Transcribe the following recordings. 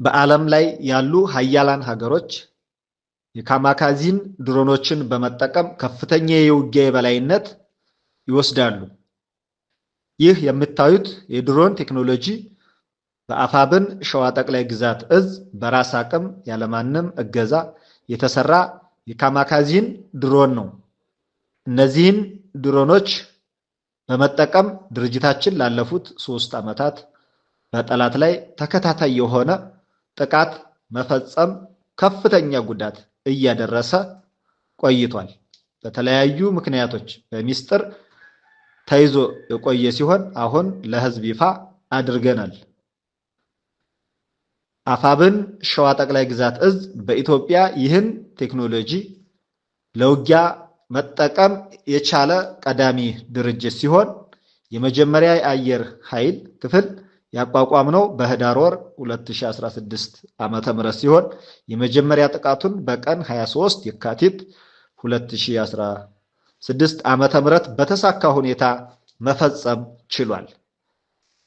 በዓለም ላይ ያሉ ሀያላን ሀገሮች የካማካዚን ድሮኖችን በመጠቀም ከፍተኛ የውጊያ የበላይነት ይወስዳሉ። ይህ የምታዩት የድሮን ቴክኖሎጂ በአፋብን ሸዋ ጠቅላይ ግዛት እዝ በራስ አቅም ያለማንም እገዛ የተሰራ የካማካዚን ድሮን ነው። እነዚህን ድሮኖች በመጠቀም ድርጅታችን ላለፉት 3 ዓመታት በጠላት ላይ ተከታታይ የሆነ ጥቃት መፈጸም ከፍተኛ ጉዳት እያደረሰ ቆይቷል። በተለያዩ ምክንያቶች በሚስጥር ተይዞ የቆየ ሲሆን አሁን ለህዝብ ይፋ አድርገናል። አፋብን ሸዋ ጠቅላይ ግዛት እዝ በኢትዮጵያ ይህን ቴክኖሎጂ ለውጊያ መጠቀም የቻለ ቀዳሚ ድርጅት ሲሆን የመጀመሪያ የአየር ኃይል ክፍል ያቋቋምነው በህዳር ወር 2016 ዓመተ ምህረት ሲሆን የመጀመሪያ ጥቃቱን በቀን 23 የካቲት 2016 ዓመተ ምህረት በተሳካ ሁኔታ መፈጸም ችሏል።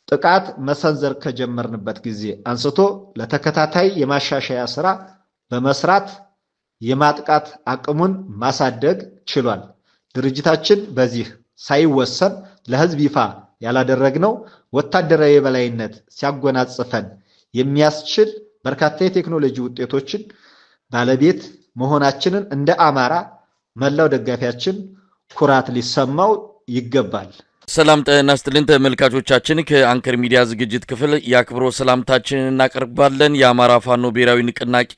ጥቃት መሰንዘር ከጀመርንበት ጊዜ አንስቶ ለተከታታይ የማሻሻያ ስራ በመስራት የማጥቃት አቅሙን ማሳደግ ችሏል። ድርጅታችን በዚህ ሳይወሰን ለህዝብ ይፋ ያላደረግነው ወታደራዊ የበላይነት ሲያጎናጽፈን የሚያስችል በርካታ የቴክኖሎጂ ውጤቶችን ባለቤት መሆናችንን እንደ አማራ መላው ደጋፊያችን ኩራት ሊሰማው ይገባል። ሰላም ጤና ይስጥልን ተመልካቾቻችን፣ ከአንከር ሚዲያ ዝግጅት ክፍል የአክብሮ ሰላምታችንን እናቀርባለን። የአማራ ፋኖ ብሔራዊ ንቅናቄ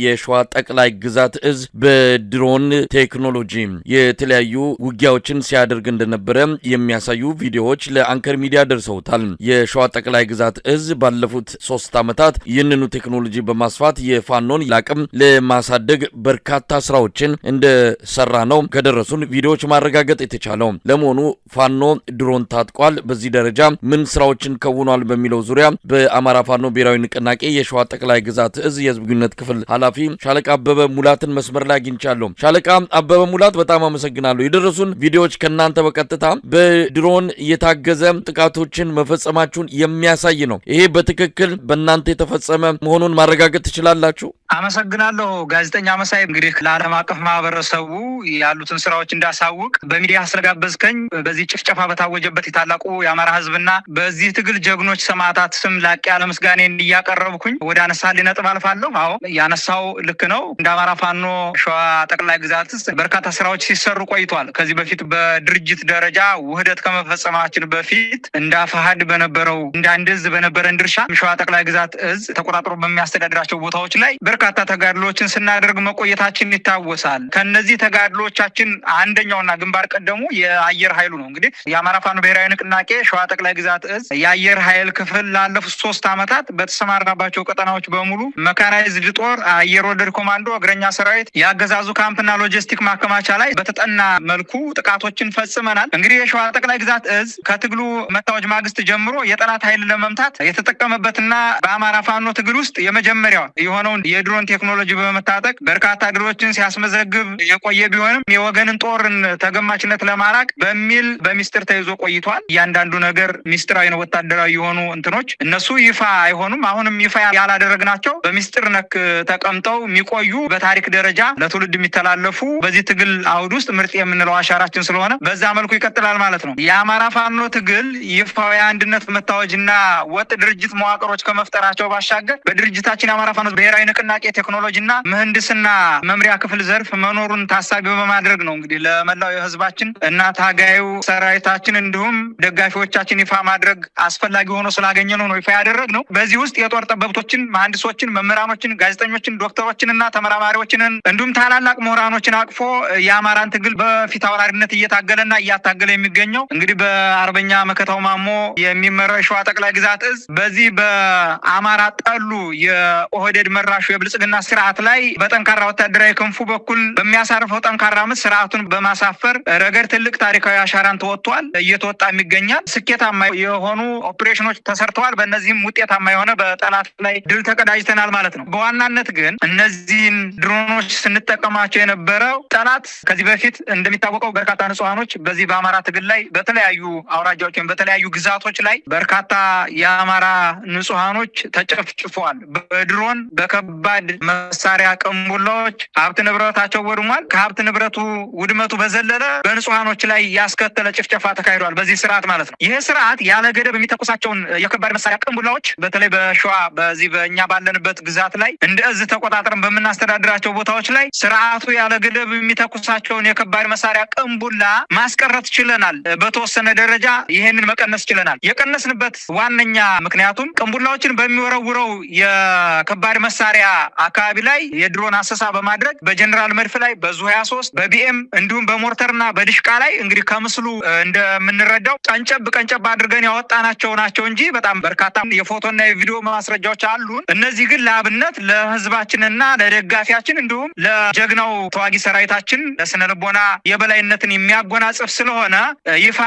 የሸዋ ጠቅላይ ግዛት እዝ በድሮን ቴክኖሎጂ የተለያዩ ውጊያዎችን ሲያደርግ እንደነበረ የሚያሳዩ ቪዲዮዎች ለአንከር ሚዲያ ደርሰውታል። የሸዋ ጠቅላይ ግዛት እዝ ባለፉት 3 ዓመታት ይህንኑ ቴክኖሎጂ በማስፋት የፋኖን አቅም ለማሳደግ በርካታ ስራዎችን እንደሰራ ነው ከደረሱን ቪዲዮዎች ማረጋገጥ የተቻለው። ለመሆኑ ፋኖ ድሮን ታጥቋል፣ በዚህ ደረጃ ምን ስራዎችን ከውኗል በሚለው ዙሪያ በአማራ ፋኖ ብሔራዊ ንቅናቄ የሸዋ ጠቅላይ ግዛት እዝ የህዝብ ግንኙነት ክፍል ኃላፊ ሻለቃ አበበ ሙላትን መስመር ላይ አግኝቻለሁ። ሻለቃ አበበ ሙላት በጣም አመሰግናለሁ። የደረሱን ቪዲዮዎች ከናንተ በቀጥታ በድሮን የታገዘ ጥቃቶችን መፈጸማችሁን የሚያሳይ ነው። ይሄ በትክክል በእናንተ የተፈጸመ መሆኑን ማረጋገጥ ትችላላችሁ? አመሰግናለሁ ጋዜጠኛ መሳይ። እንግዲህ ለዓለም አቀፍ ማህበረሰቡ ያሉትን ስራዎች እንዳሳውቅ በሚዲያ ስለጋበዝከኝ በዚህ ጭፍጨፋ በታወጀበት የታላቁ የአማራ ህዝብና በዚህ ትግል ጀግኖች ሰማዕታት ስም ላቅ ያለ ምስጋናን እያቀረብኩኝ ወደ አነሳልኝ ነጥብ አልፋለሁ። አዎ ያነሳው ልክ ነው። እንደ አማራ ፋኖ ሸዋ ጠቅላይ ግዛት በርካታ ስራዎች ሲሰሩ ቆይቷል። ከዚህ በፊት በድርጅት ደረጃ ውህደት ከመፈጸማችን በፊት እንደ አፋሃድ በነበረው እንደ አንድ እዝ በነበረን ድርሻ ሸዋ ጠቅላይ ግዛት እዝ ተቆጣጥሮ በሚያስተዳድራቸው ቦታዎች ላይ በርካታ ተጋድሎችን ስናደርግ መቆየታችን ይታወሳል። ከነዚህ ተጋድሎቻችን አንደኛውና ግንባር ቀደሙ የአየር ኃይሉ ነው። እንግዲህ የአማራ ፋኖ ብሔራዊ ንቅናቄ ሸዋ ጠቅላይ ግዛት እዝ የአየር ኃይል ክፍል ላለፉት 3 ዓመታት በተሰማራባቸው ቀጠናዎች በሙሉ መካናይዝድ ጦር፣ አየር ወለድ ኮማንዶ፣ እግረኛ ሰራዊት፣ የአገዛዙ ካምፕና ሎጂስቲክ ማከማቻ ላይ በተጠና መልኩ ጥቃቶችን ፈጽመናል። እንግዲህ የሸዋ ጠቅላይ ግዛት እዝ ከትግሉ መታወጅ ማግስት ጀምሮ የጠላት ኃይል ለመምታት የተጠቀመበትና በአማራ ፋኖ ትግል ውስጥ የመጀመሪያው የሆነውን የድሮን ቴክኖሎጂ በመታጠቅ በርካታ ድሎችን ሲያስመዘግብ የቆየ ቢሆንም የወገንን ጦርን ተገማችነት ለማራቅ በሚል በሚስጥር ተይዞ ቆይቷል። እያንዳንዱ ነገር ሚስጥራዊ ነው። ወታደራዊ የሆኑ እንትኖች እነሱ ይፋ አይሆኑም። አሁንም ይፋ ያላደረግናቸው በሚስጥር ነክ ተቀምጠው የሚቆዩ በታሪክ ደረጃ ለትውልድ የሚተላለፉ በዚህ ትግል አውድ ውስጥ ምርጥ የምንለው አሻራችን ስለሆነ በዛ መልኩ ይቀጥላል ማለት ነው። የአማራ ፋኖ ትግል ይፋዊ አንድነት መታወጅና ወጥ ድርጅት መዋቅሮች ከመፍጠራቸው ባሻገር በድርጅታችን የአማራ ፋኖ ብሔራዊ ንቅናቄ ቴክኖሎጂና ምህንድስና መምሪያ ክፍል ዘርፍ መኖሩን ታሳቢ በማድረግ ነው እንግዲህ ለመላው የህዝባችን እና ታጋዩ ሰራዊታችን እንዲሁም ደጋፊዎቻችን ይፋ ማድረግ አስፈላጊ ሆኖ ስላገኘነው ነው ይፋ ያደረግነው። በዚህ ውስጥ የጦር ጠበብቶችን፣ መሐንዲሶችን፣ መምህራኖችን፣ ጋዜጠኞችን፣ ዶክተሮችንና ተመራማሪዎችን እንዲሁም ታላላቅ ምሁራኖችን አቅፎ የአማራን ትግል በፊት አውራሪነት እየታገለና እያታገለ የሚገኘው እንግዲህ በአርበኛ መከታው ማሞ የሚመራው የሸዋ ጠቅላይ ግዛት እዝ በዚህ በአማራ ጠሉ የኦህዴድ መራሹ የብልጽግና ስርዓት ላይ በጠንካራ ወታደራዊ ክንፉ በኩል በሚያሳርፈው ጠንካራ ምት ስርዓቱን በማሳፈር ረገድ ትልቅ ታሪካዊ አሻራን ተወጥቷል፣ እየተወጣም ይገኛል። ስኬታማ የሆኑ ኦፕሬሽኖች ተሰርተዋል። በእነዚህም ውጤታማ የሆነ በጠላት ላይ ድል ተቀዳጅተናል ማለት ነው። በዋናነት ግን እነዚህን ድሮኖች ስንጠቀማቸው የነበረው ጠላት ከዚህ በፊት እንደሚታወቀው በርካታ ንጹሃኖች በዚህ በአማራ ትግል ላይ በተለያዩ አውራጃዎች ወይም በተለያዩ ግዛቶች ላይ በርካታ የአማራ ንጹሃኖች ተጨፍጭፈዋል። በድሮን በከባድ መሳሪያ ቅንቡላዎች ሀብት ንብረታቸው ወድሟል። ከሀብት ንብረቱ ውድመቱ በዘለለ በንጹሃኖች ላይ ያስከተለ ጭፍጨፋ ተካሂዷል በዚህ ስርዓት ማለት ነው። ይህ ስርዓት ያለ ገደብ የሚተኩሳቸውን የከባድ መሳሪያ ቅንቡላዎች በተለይ በሸዋ በዚህ በእኛ ባለንበት ግዛት ላይ እንደ እዝ ተቆጣጥረን በምናስተዳድራቸው ቦታዎች ላይ ስርዓቱ ያለ ገደብ የሚተኩሳቸውን የከባድ መሳሪያ ቅንቡላ ማስቀረት ችለናል። በተወሰነ ደረጃ ይሄንን መቀነስ ችለናል። የቀነስንበት ዋነኛ ምክንያቱም ቅንቡላዎችን በሚወረውረው የከባድ መሳሪያ አካባቢ ላይ የድሮን አሰሳ በማድረግ በጀነራል መድፍ ላይ በዙ 23 በቢኤም እንዲሁም በሞርተርና በድሽቃ ላይ እንግዲህ ከምስሉ እንደምንረዳው ቀንጨብ አድርገን ያወጣናቸው ናቸው እንጂ በጣም በርካታ የፎቶና የቪዲዮ ማስረጃዎች አሉን። እነዚህ ግን ለአብነት ለህዝባችንና ለደጋፊያችን እንዲሁም ለጀግናው ተዋጊ ሰራዊታችን ለስነልቦና የበላይነትን የሚያጎናጽፍ ስለሆነ ይፋ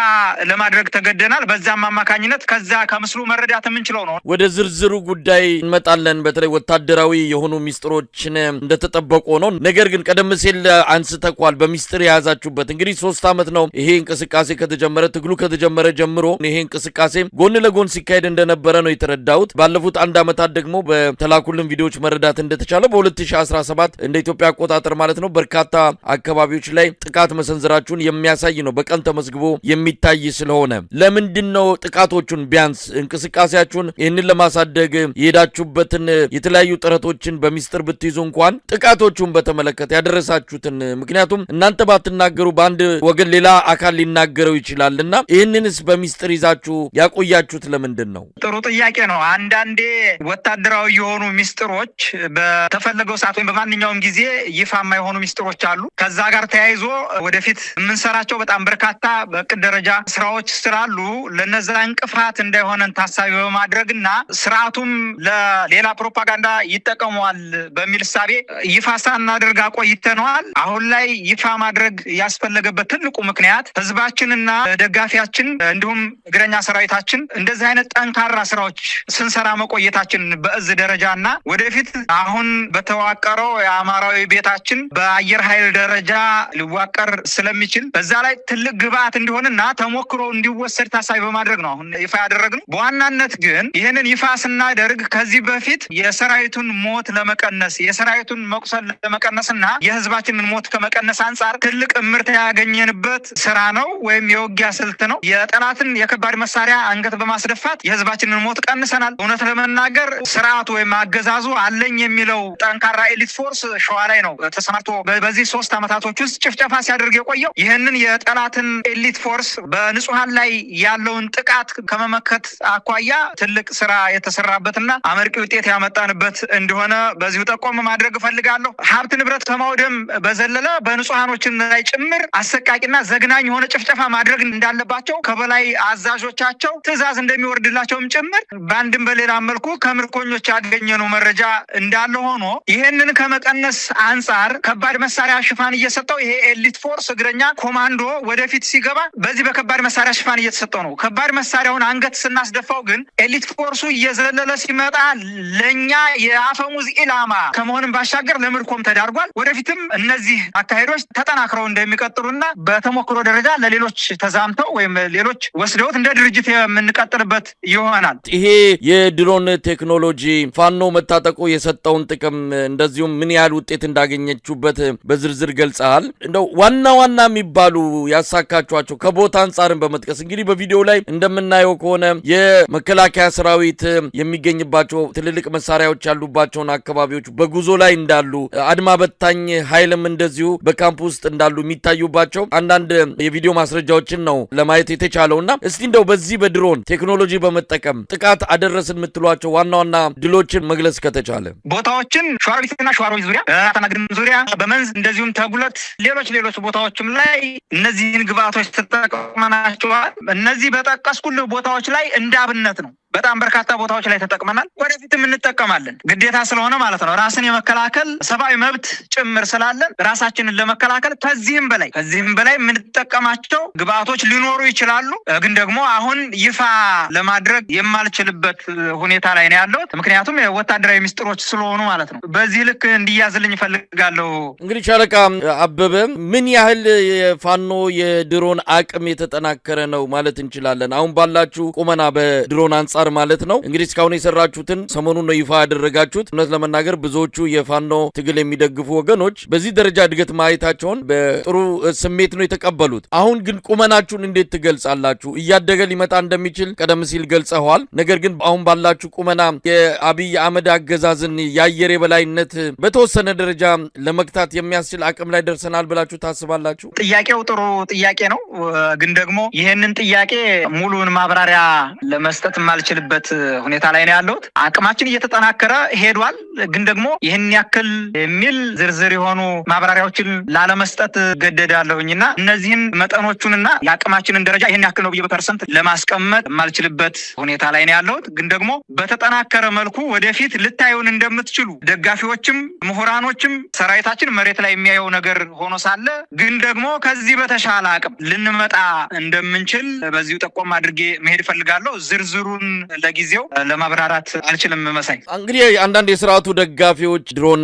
ለማድረግ ተገደናል። በዛም አማካኝነት ከዛ ከምስሉ መረዳት የምንችለው ነው። ወደ ዝርዝሩ ጉዳይ እንመጣለን። በተለይ ወታደራዊ የሆኑ ሚስጥሮችን እንደተጠበቁ ነው። ነገር ግን ቀደም ሲል አንስተኳል በሚስጥር የያዛችሁበት እንግዲህ 3 ዓመት ነው ይሄ እንቅስቃሴ ከተጀመረ ትግሉ ከተጀመረ ጀምሮ ይሄ እንቅስቃሴ ጎን ለጎን ሲካሄድ እንደነበረ ነው የተረዳሁት። ባለፉት 1 ዓመታት ደግሞ በተላኩልን ቪዲዮዎች መረዳት እንደተቻለው በ2017 እንደ ኢትዮጵያ አቆጣጠር ማለት ነው በርካታ አካባቢዎች ላይ ጥቃት መሰንዘራችሁን የሚያሳይ ነው በቀን ተመዝግቦ የሚታይ ስለሆነ ለምንድን ነው ጥቃቶቹን ቢያንስ እንቅስቃሴያችሁን ይህንን ለማሳደግ የሄዳችሁበትን የተለያዩ ጥረቶችን በሚስጥር ብትይዙ እንኳን ጥቃቶቹን በተመለከተ ያደረሳችሁትን ምክንያቱም እናንተ ባትናገሩ በአንድ ወገን ሌላ አካል ሊናገረው ይችላልና ይህንንስ በሚስጥር ይዛችሁ ያቆያችሁት ለምንድን ነው? ጥሩ ጥያቄ ነው። አንዳንዴ ወታደራዊ የሆኑ ሚስጥሮች በተፈለገው ሰዓት ወይም በማንኛውም ጊዜ ይፋ የማይሆኑ ሚስጥሮች አሉ። ከዛ ጋር ተያይዞ ወደፊት የምንሰራቸው በጣም በርካታ በእቅድ ደረጃ ስራዎች ስላሉ ለነዛ እንቅፋት እንዳይሆነን ታሳቢ በማድረግና ስርዓቱም ለሌላ ፕሮፓጋንዳ ይጠቀመዋል በሚል እሳቤ ይፋ ሳናደርግ ቆይተነዋል። አሁን ላይ ይፋ ማድረግ ያስፈለገበት ትልቁ ምክንያት ህዝባችንና ደጋፊያችን እንዲሁም እግረኛ ሰራዊታችን እንደዚህ አይነት ጠንካራ ስራዎች ስንሰራ መቆየታችን በእዝ ደረጃና ወደፊት አሁን በተዋቀረው የአማራዊ ቤታችን በአየር ኃይል ደረጃ ሊዋቀር ስለሚችል በዛ ላይ ትልቅ ግብአት እንዲሆንና ተሞክሮ እንዲወሰድ ታሳቢ በማድረግ ነው አሁን ይፋ ያደረግነው። በዋናነት ግን ይህንን ይፋ ስናደርግ ከዚህ በፊት የሰራዊቱን ሞት ለመቀነስ የሰራዊቱን መቁሰል ለመቀነስና የህዝባችንን ሞት ከመቀነስ አንጻር ትልቅ ምርት ያገኘንበት ስራ ነው ወይም የውጊያ ስልት ነው። የጠላትን የከባድ መሳሪያ አንገት በማስደፋት የህዝባችንን ሞት ቀንሰናል። እውነት ለመናገር ስርዓቱ ወይም አገዛዙ አለኝ የሚለው ጠንካራ ኤሊት ፎርስ ሸዋ ላይ ነው ተሰማርቶ በዚህ 3 ዓመታቶች ውስጥ ጭፍጨፋ ሲያደርግ የቆየው። ይህንን የጠላትን ኤሊት ፎርስ በንጹሃን ላይ ያለውን ጥቃት ከመመከት አኳያ ትልቅ ስራ የተሰራበትና አመርቂ ውጤት ያመጣንበት እንደሆነ በዚሁ ጠቆም ማድረግ እፈልጋለሁ። ሀብት ንብረት ከማውደም በዘለለ በንጹሃኖችን ላይ ጭምር አሰቃቂና ዘግናኝ የሆነ ጭፍጨፋ ማድረግ እንዳለባቸው ከበላይ አዛዦቻቸው ትዕዛዝ እንደሚወርድላቸውም ጭምር በአንድም በሌላ መልኩ ከምርኮኞች ያገኘነው መረጃ እንዳለ ሆኖ ይሄንን ከመቀነስ አንጻር ከባድ መሳሪያ ሽፋን እየሰጠው ይሄ ኤሊት ፎርስ እግረኛ ኮማንዶ ወደፊት ሲገባ በዚህ በከባድ መሳሪያ ሽፋን እየተሰጠው ነው። ከባድ መሳሪያውን አንገት ስናስደፋው ግን ኤሊት ፎርሱ እየዘለለ ሲመጣ ለኛ የአፈሙዝ ኢላማ ከመሆንም ባሻገር ለምርኮም ተዳርጓል። ወደፊትም እነዚህ አካሄዶች ተጠናክረው እንደሚቀጥሉና በተሞክሮ ደረጃ ለሌሎች ተዛምተው ወይም ሌሎች ወስደውት እንደ ድርጅት የምንቀጥልበት ይሆናል። ይሄ የድሮን ቴክኖሎጂ ፋኖ መታጠቁ የሰጠውን ጥቅም እንደዚሁም ምን ያህል ውጤት እንዳገኘችሁበት በዝርዝር ገልጸሃል። እንደው ዋና የሚባሉ ያሳካችኋቸው ከቦታ አንጻርን በመጥቀስ እንግዲህ በቪዲዮ ላይ እንደምናየው ከሆነ የመከላከያ ሰራዊት የሚገኝባቸው ትልልቅ መሳሪያዎች ያሉባቸውን አካባቢዎች በጉዞ ላይ እንዳሉ አድማ በታኝ ኃይልም እንደዚሁ በካምፕ ውስጥ እንዳሉ የሚታዩባቸው አንዳንድ የቪዲዮ ማስረጃዎችን ነው ለማየት የተቻለውና እስቲ እንደው በዚህ በድሮን ቴክኖሎጂ በመጠቀም ጥቃት አደረስን የምትሏቸው ዋና ድሎችን መግለጽ ከተቻለ። ቦታዎችን ሸዋሮቢትና ሸዋሮቢት ዙሪያ አተናግድም ዙሪያ በመንዝ እንደዚሁም ተጉለት ሌሎች ቦታዎችም ላይ እነዚህን ግብአቶች ተጠቅመናቸዋል። እነዚህ በጠቀስኩልህ ቦታዎች ላይ እንዳብነት ነው በጣም በርካታ ቦታዎች ላይ ተጠቅመናል። ወደፊትም እንጠቀማለን። ግዴታ ስለሆነ ማለት ነው። ራስን የመከላከል ሰብአዊ መብት ጭምር ስላለን ራሳችንን ለመከላከል ከዚህም በላይ የምንጠቀማቸው ግብአቶች ሊኖሩ ይችላሉ። ግን ደግሞ አሁን ይፋ ለማድረግ የማልችልበት ሁኔታ ላይ ነው ያለሁት። ምክንያቱም ወታደራዊ ሚስጥሮች ስለሆኑ ማለት ነው። በዚህ ልክ እንዲያዝልኝ እፈልጋለሁ። እንግዲህ ሻለቃ አበበ ምን ያህል የፋኖ የድሮን አቅም የተጠናከረ ነው ማለት እንችላለን? አሁን ባላችሁ ቁመና በድሮን አንጻር ማለት ነው። እንግዲህ እስካሁን የሰራችሁትን ሰሞኑን ነው ይፋ ያደረጋችሁት። እውነት ለመናገር ብዙዎቹ የፋኖ ትግል የሚደግፉ ወገኖች በዚህ ደረጃ እድገት ማየታቸውን በጥሩ ስሜት ነው የተቀበሉት። አሁን ግን ቁመናችሁን እንዴት ትገልጻላችሁ? እያደገ ሊመጣ እንደሚችል ቀደም ሲል ገልጸዋል። ነገር ግን አሁን ባላችሁ ቁመና የአብይ አህመድ አገዛዝን የአየር የበላይነት በተወሰነ ደረጃ ለመግታት የሚያስችል አቅም ላይ ደርሰናል ብላችሁ ታስባላችሁ? ጥያቄው ጥሩ ጥያቄ ነው። ግን ደግሞ ይህንን ጥያቄ ሙሉን ማብራሪያ ለመስጠት የማልችልበት ሁኔታ ላይ ነው ያለሁት። አቅማችን እየተጠናከረ ሄዷል። ግን ደግሞ ይህን ያክል የሚል ዝርዝር የሆኑ ማብራሪያዎችን ላለመስጠት ገደዳለሁኝና እነዚህን መጠኖቹንና የአቅማችንን ደረጃ ይህን ያክል ነው ብዬ በፐርሰንት ለማስቀመጥ የማልችልበት ሁኔታ ላይ ነው ያለሁት። ግን ደግሞ በተጠናከረ መልኩ ወደፊት ልታዩን እንደምትችሉ ደጋፊዎችም ምሁራኖችም ሰራዊታችን መሬት ላይ የሚያየው ነገር ሆኖ ሳለ ግን ደግሞ ከዚህ በተሻለ አቅም ልንመጣ እንደምንችል በዚሁ ጠቆም አድርጌ መሄድ እፈልጋለሁ። ዝርዝሩን ለጊዜው ለማብራራት አልችልም። መሳይ እንግዲህ አንዳንድ የስርዓቱ ደጋፊዎች ድሮን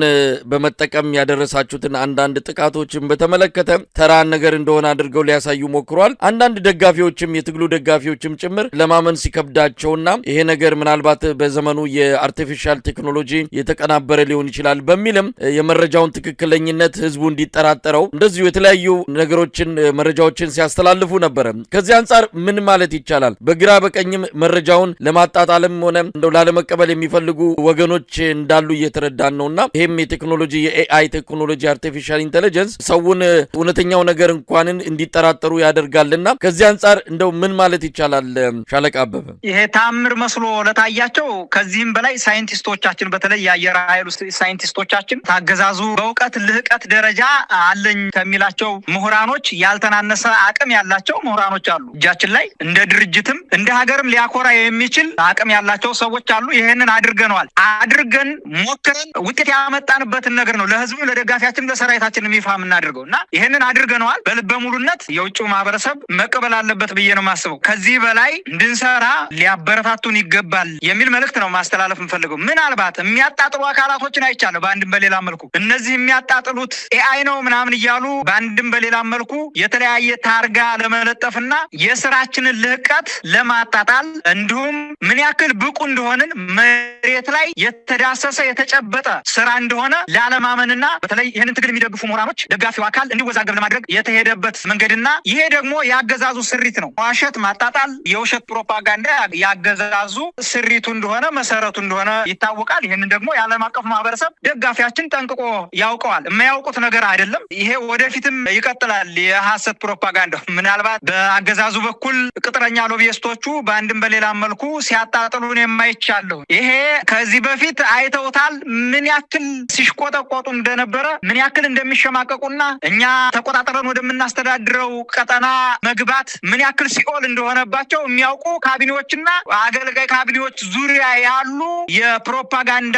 በመጠቀም ያደረሳችሁትን አንዳንድ ጥቃቶችን በተመለከተ ተራ ነገር እንደሆነ አድርገው ሊያሳዩ ሞክሯል። አንዳንድ ደጋፊዎችም የትግሉ ደጋፊዎችም ጭምር ለማመን ሲከብዳቸውና ይሄ ነገር ምናልባት በዘመኑ የአርቲፊሻል ቴክኖሎጂ የተቀናበረ ሊሆን ይችላል በሚልም የመረጃውን ትክክለኝነት ህዝቡ እንዲጠራጠረው እንደዚሁ የተለያዩ ነገሮችን መረጃዎችን ሲያስተላልፉ ነበረ። ከዚህ አንጻር ምን ማለት ይቻላል? በግራ በቀኝም መረጃውን ለማጣጣልም ሆነ እንደው ላለመቀበል የሚፈልጉ ወገኖች እንዳሉ እየተረዳን ነውና ይሄም የቴክኖሎጂ የኤአይ ቴክኖሎጂ አርቲፊሻል ኢንተለጀንስ ሰውን እውነተኛው ነገር እንኳንን እንዲጠራጠሩ ያደርጋልና ከዚህ አንጻር እንደው ምን ማለት ይቻላል? ሻለቃ አበበ ይሄ ታምር መስሎ ለታያቸው ከዚህም በላይ ሳይንቲስቶቻችን በተለይ የአየር ኃይል ውስጥ ሳይንቲስቶቻችን ታገዛዙ በእውቀት ልህቀት ደረጃ አለኝ ከሚላቸው ምሁራኖች ያልተናነሰ አቅም ያላቸው ምሁራኖች አሉ እጃችን ላይ። እንደ ድርጅትም እንደ ሀገርም ሊያኮራ የሚችል አቅም ያላቸው ሰዎች አሉ። ይሄንን አድርገን ሞክረን ውጤት ያመጣንበትን ነገር ነው ለህዝቡ፣ ለደጋፊያችን፣ ለሰራዊታችን ይፋ የምናደርገው እና ይሄንን አድርገነዋል። በልበ ሙሉነት የውጭው ማህበረሰብ መቀበል አለበት ብዬ ነው የማስበው። ከዚህ በላይ እንድንሰራ ሊያበረታቱን ይገባል የሚል መልእክት ነው ማስተላለፍ የምፈልገው። ምናልባት የሚያጣጥሉ አካላቶችን አይቻለሁ በአንድም በሌላ መልኩ። እነዚህ የሚያጣጥሉት ኤአይ ነው ምናምን እያሉ በአንድም በሌላ መልኩ የተለያየ ታርጋ ለመለጠፍና የስራችንን ልህቀት ለማጣጣል እንዲሁም ምን ያክል ብቁ እንደሆንን መሬት ላይ የተዳሰሰ የተጨበጠ ስራ እንደሆነ ላለማመንና በተለይ ይህንን ትግል የሚደግፉ ምሁራኖች ደጋፊው አካል እንዲወዛገብ ለማድረግ የተሄደበት መንገድና ይሄ ደግሞ ያገዛዙ ስሪት ነው። ዋሸት ማጣጣል፣ የውሸት ፕሮፓጋንዳ ያገዛዙ ስሪቱ እንደሆነ መሰረቱ እንደሆነ ይታወቃል። ይህንን ደግሞ የዓለም አቀፍ ማህበረሰብ ደጋፊያችን ጠንቅቆ ያውቀዋል። የማያውቁት ነገር አይደለም። ይሄ ወደፊትም ይቀጥላል። የሐሰት ፕሮፓጋንዳ ምናልባት በአገዛዙ በኩል ቅጥረኛ ሎቢስቶቹ በአንድም በሌላ መልኩ ሲያጣጥሉን የማይቻለሁ። ይሄ ከዚህ በፊት አይተውታል። ምን ያክል ሲሽቆጠቆጡ እንደነበረ፣ ምን ያክል እንደሚሸማቀቁና እኛ ተቆጣጠረን ወደምናስተዳድረው ቀጠና መግባት ምን ያክል ሲኦል እንደሆነባቸው የሚያውቁ ካቢኔዎችና አገልጋይ ካቢኔዎች ዙሪያ ያሉ የፕሮፓጋንዳ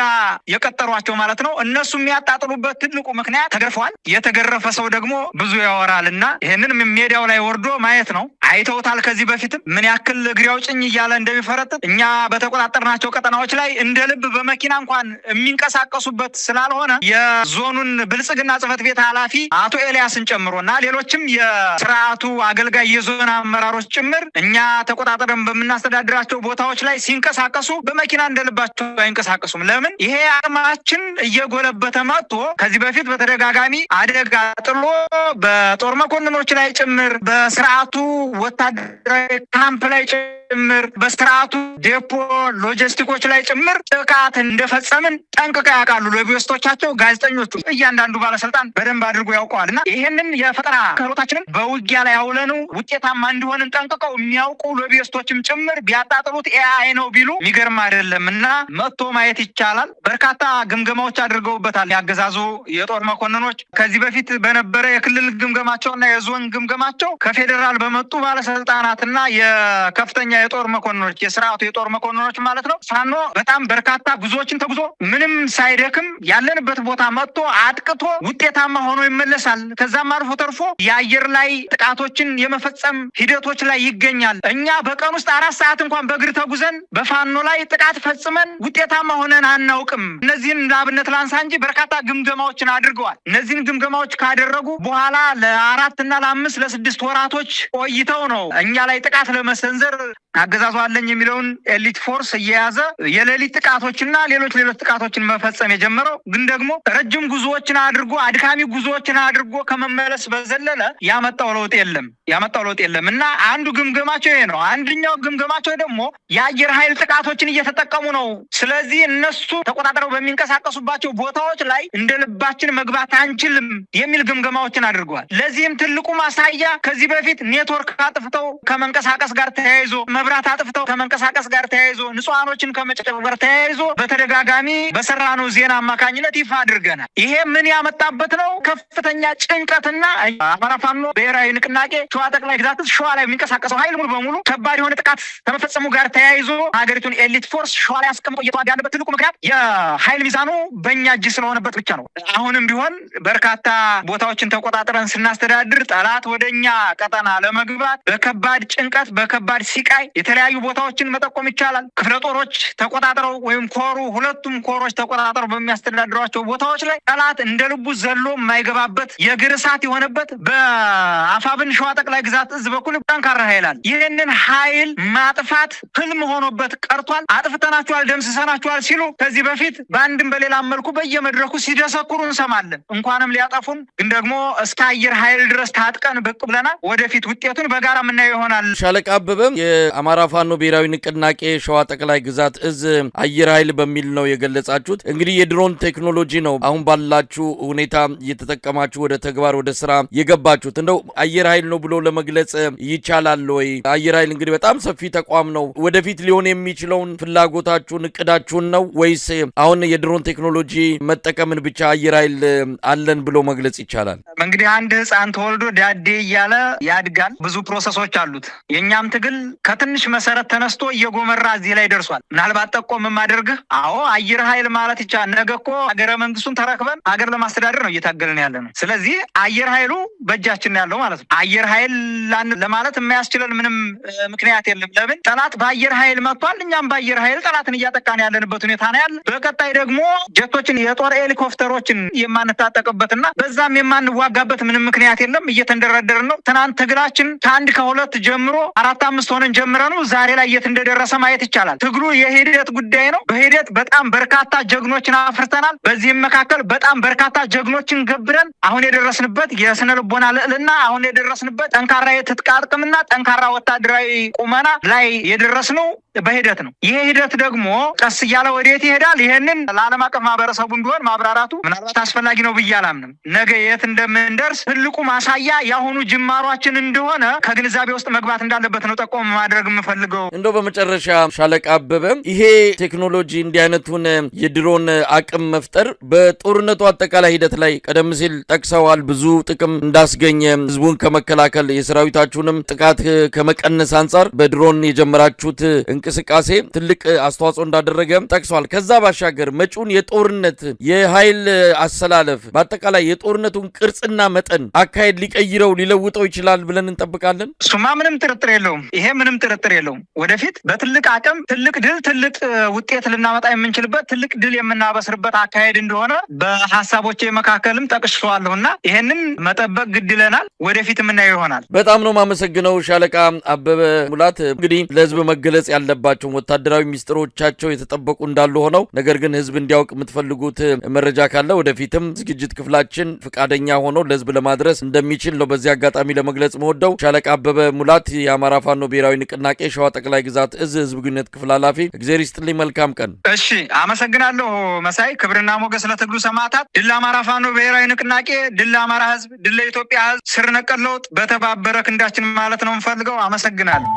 የቀጠሯቸው ማለት ነው። እነሱ የሚያጣጥሉበት ትልቁ ምክንያት ተገርፈዋል። የተገረፈ ሰው ደግሞ ብዙ ያወራልና ይሄንን ሜዲያው ላይ ወርዶ ማየት ነው። አይተውታል። ከዚህ በፊትም ምን ያክል እግሬ አውጭኝ እያለ እንደሚፈረጥጥ እኛ በተቆጣጠርናቸው ቀጠናዎች ላይ እንደ ልብ በመኪና እንኳን የሚንቀሳቀሱበት ስላልሆነ የዞኑን ብልጽግና ጽሕፈት ቤት ኃላፊ አቶ ኤልያስን ጨምሮና ሌሎችም የስርዓቱ አገልጋይ የዞን አመራሮች ጭምር እኛ ተቆጣጠረን በምናስተዳድራቸው ቦታዎች ላይ ሲንቀሳቀሱ በመኪና እንደልባቸው አይንቀሳቀሱም። ለምን? ይሄ አቅማችን እየጎለበተ መጥቶ ከዚህ በፊት በተደጋጋሚ አደጋ ጥሎ በጦር መኮንኖች ላይ ጭምር በስርዓቱ ወታደራዊ ካምፕ ላይ ጭምር በስርዓቱ ዴፖ ሎጂስቲኮች ላይ ጭምር ጥቃት እንደፈጸምን ጠንቅቀው ያውቃሉ። ሎቢስቶቻቸው፣ ጋዜጠኞቹ፣ እያንዳንዱ ባለስልጣን በደንብ አድርጎ ያውቀዋል። እና ይሄንን የፈጠራ ክህሎታችንን በውጊያ ላይ አውለነው ውጤታማ እንዲሆንን ጠንቅቀው የሚያውቁ ሎቢስቶችም ጭምር ቢያጣጥሉት ኤአይ ነው ቢሉ የሚገርም አይደለም። እና መጥቶ ማየት ይቻላል። በርካታ ግምገማዎች አድርገውበታል ያገዛዙ የጦር መኮንኖች። ከዚህ በፊት በነበረ የክልል ግምገማቸውና የዞን ግምገማቸው ከፌዴራል በመጡ ባለስልጣናትና የከፍተኛ የጦር መኮንኖች የስርዓቱ የጦር መኮንኖች ማለት ነው ፋኖ በጣም በርካታ ጉዞዎችን ተጉዞ ምንም ሳይደክም ያለንበት ቦታ መጥቶ አጥቅቶ ውጤታማ ሆኖ ይመለሳል። ከዛም አልፎ ተርፎ የአየር ላይ ጥቃቶችን የመፈጸም ሂደቶች ላይ ይገኛል። እኛ በቀን ውስጥ 4 ሰዓት እንኳን በእግር ተጉዘን በፋኖ ላይ ጥቃት ፈጽመን ውጤታማ ሆነን አናውቅም። እነዚህን ለአብነት ላንሳ እንጂ በርካታ ግምገማዎችን አድርገዋል። እነዚህን ግምገማዎች ካደረጉ በኋላ ለ4 እና ለ5 ለ6 ወራቶች ቆይተው ነው እኛ ላይ ጥቃት ለመሰንዘር አገዛዙ አለኝ የሚለውን ኤሊት ፎርስ እየያዘ የሌሊት ጥቃቶችና ሌሎች ጥቃቶችን መፈጸም የጀመረው። ግን ደግሞ ረጅም ጉዞዎችን አድርጎ አድካሚ ጉዞዎችን አድርጎ ከመመለስ በዘለለ ያመጣው ለውጥ የለም እና አንዱ ግምገማቸው ይሄ ነው። አንደኛው ግምገማቸው ደግሞ የአየር ኃይል ጥቃቶችን እየተጠቀሙ ነው። ስለዚህ እነሱ ተቆጣጥረው በሚንቀሳቀሱባቸው ቦታዎች ላይ እንደ ልባችን መግባት አንችልም የሚል ግምገማዎችን አድርገዋል። ለዚህም ትልቁ ማሳያ ከዚህ በፊት ኔትወርክ አጥፍተው ከመንቀሳቀስ ጋር ተያይዞ መብራት አጥፍተው ከመንቀሳቀስ ጋር ተያይዞ ንጹሃኖችን ከመጨፍጨፍ ጋር ተያይዞ በተደጋጋሚ በሰራነው ዜና አማካኝነት ይፋ አድርገናል። ይሄ ምን ያመጣበት ነው? ከፍተኛ ጭንቀትና አማራ ፋኖ ብሔራዊ ንቅናቄ ሸዋ ጠቅላይ ግዛት ሸዋ ላይ የሚንቀሳቀሰው ኃይል ሙሉ በሙሉ ከባድ የሆነ ጥቃት ከመፈጸሙ ጋር ተያይዞ ሀገሪቱን ኤሊት ፎርስ ሸዋ ላይ አስቀምጦ እየተዋጋ ያለበት ትልቁ ምክንያት የኃይል ሚዛኑ በእኛ እጅ ስለሆነበት ብቻ ነው። አሁንም ቢሆን በርካታ ቦታዎችን ተቆጣጥረን ስናስተዳድር ጠላት ወደኛ ቀጠና ለመግባት በከባድ ጭንቀት በከባድ ሲቃይ የተለያዩ ቦታዎችን መጠቆም ይቻላል። ክፍለ ጦሮች ተቆጣጥረው ወይም ኮሩ ሁለቱም ኮሮች ተቆጣጥረው በሚያስተዳድሯቸው ቦታዎች ላይ ጠላት እንደ ልቡ ዘሎ የማይገባበት የእግር እሳት የሆነበት በአፋብን ሸዋ ጠቅላይ ግዛት እዝ በኩል ጠንካራ ኃይል አለ። ይህንን ኃይል ማጥፋት ህልም ሆኖበት ቀርቷል። አጥፍተናቸዋል፣ ደምስሰናቸዋል ሲሉ ከዚህ በፊት በአንድም በሌላ መልኩ በየመድረኩ ሲደሰኩሩ እንሰማለን። እንኳንም ሊያጠፉን ግን ደግሞ እስከ አየር ኃይል ድረስ ታጥቀን ብቅ ብለናል። ወደፊት ውጤቱን በጋራ የምናየው ይሆናል። ሻለቃ አበበም የአማራ ፋኖ ብሔራዊ ንቅናቄ ሸዋ ጠቅላይ ግዛት እዝ አየር ኃይል በሚል ነው የገለጻችሁት። እንግዲህ የድሮን ቴክኖሎጂ ነው አሁን ባላችሁ ሁኔታ እየተጠቀማችሁ ወደ ተግባር ወደ ስራ የገባችሁት። እንደው አየር ኃይል ነው ብሎ ለመግለጽ ይቻላል ወይ? አየር ኃይል እንግዲህ በጣም ሰፊ ተቋም ነው። ወደፊት ሊሆን የሚችለውን ፍላጎታችሁን እቅዳችሁን ነው ወይስ አሁን የድሮን ቴክኖሎጂ መጠቀምን ብቻ አየር ኃይል አለን ብሎ መግለጽ ይቻላል? እንግዲህ አንድ ህፃን ተወልዶ ዳዴ እያለ ያድጋል። ብዙ ፕሮሰሶች አሉት። የኛም ትግል ከትንሽ መሰረት ተነስቶ እየጎመራ እዚህ ላይ ደርሷል። ምናልባት ጠቆም የማደርግህ አየር ኃይል ማለት ይቻላል ነገ እኮ ሀገረ መንግስቱን ተረክበን ሀገር ለማስተዳደር ነው እየታገልን ያለ ነው። ስለዚህ አየር ኃይሉ በእጃችን ያለው ማለት ነው። አየር ኃይል ለማለት የማያስችለን ምንም ምክንያት የለም። ለምን ጠላት በአየር ኃይል መጥቷል። እኛም በአየር ኃይል ጠላትን እያጠቃን ያለንበት ሁኔታ ነው ያለ። በቀጣይ ደግሞ ጀቶችን የጦር ሄሊኮፕተሮችን የማንታጠቅበትና በዛም የማንዋጋበት ምንም ምክንያት የለም። እየተንደረደርን ነው። ትናንት ትግላችን ከ1 ከ2 ጀምሮ 4 5 ሆነን ጀምረን ዛሬ ላይ የት እንደደረሰ ማየት ይቻላል። ትግሉ የሂደት ጉዳይ ነው። በሂደት በጣም በርካታ ጀግኖችን አፍርተናል። በዚህም መካከል በጣም በርካታ ጀግኖችን ገብረን አሁን የደረስንበት የስነ ልቦና ልዕልና አሁን የደረስንበት ጠንካራ የትጥቅ አቅምና ጠንካራ ወታደራዊ ቁመና ላይ የደረስነው በሂደት ነው። ይሄ ሂደት ደግሞ ቀስ እያለ ወዴት ይሄዳል? ይሄንን ለዓለም አቀፍ ማህበረሰቡ ቢሆን ማብራራቱ ምናልባት አስፈላጊ ነው ብዬ አላምንም። ነገ የት እንደምንደርስ ትልቁ ማሳያ የአሁኑ ጅማሯችን እንደሆነ ከግንዛቤ ውስጥ መግባት እንዳለበት ነው ጠቆም ማድረግ የምፈልገው። እንደው በመጨረሻ ሻለቃ አበበ ይሄ ቴክኖሎጂ እንዲህ አይነቱን የድሮን አቅም መፍጠር በጦርነቱ አጠቃላይ ሂደት ላይ ቀደም ሲል ጠቅሰዋል ብዙ ጥቅም እንዳስገኘ ህዝቡን ከመከላከል የሰራዊታችሁንም ጥቃት ከመቀነስ አንጻር በድሮን የጀመራችሁት እንቅስቃሴ ትልቅ አስተዋጽኦ እንዳደረገ ጠቅሷል። ከዛ ባሻገር መጪውን የጦርነት የኃይል አሰላለፍ በአጠቃላይ የጦርነቱን ቅርጽና መጠን አካሄድ ሊቀይረው ሊለውጠው ይችላል ብለን እንጠብቃለን። እሱማ ምንም ጥርጥር የለውም። ይሄ ምንም ጥርጥር የለውም። ወደፊት በትልቅ አቅም ትልቅ ድል ትልቅ ውጤት ልናመጣ የምንችልበት ትልቅ ድል የምናበስርበት አካሄድ እንደሆነ በሀሳቦቼ መካከልም ጠቅሼዋለሁና ይሄንን መጠበቅ ግድ ይለናል። ወደፊት የምናየው ይሆናል። በጣም ነው የማመሰግነው ሻለቃ አበበ ሙላት። እንግዲህ ለህዝብ መገለጽ ያለባቸው ወታደራዊ ሚስጥሮቻቸው የተጠበቁ እንዳሉ ሆነው ነገር ግን ህዝብ እንዲያውቅ የምትፈልጉት መረጃ ካለ ወደፊትም ዝግጅት ክፍላችን ፍቃደኛ ሆኖ ለህዝብ ለማድረስ እንደሚችል ነው በዚህ አጋጣሚ ለመግለጽ መወደው። ሻለቃ አበበ ሙላት የአማራ ፋኖ ብሔራዊ ንቅናቄ ሸዋ ጠቅላይ ግዛት እዝ ህዝብ ግንኙነት ክፍል ኃላፊ፣ እግዚአብሔር ይስጥልኝ። መልካም ቀን። እሺ፣ አመሰግናለሁ መሳይ። ክብርና ሞገስ ለትግሉ ሰማዕታት። ድል አማራ ፋኖ ብሔራዊ ንቅናቄ፣ ድል አማራ ህዝብ፣ ድል ለኢትዮጵያ ህዝብ። ስር ነቀል ለውጥ በተባበረ ክንዳችን ማለት ነው የምፈልገው። አመሰግናለሁ።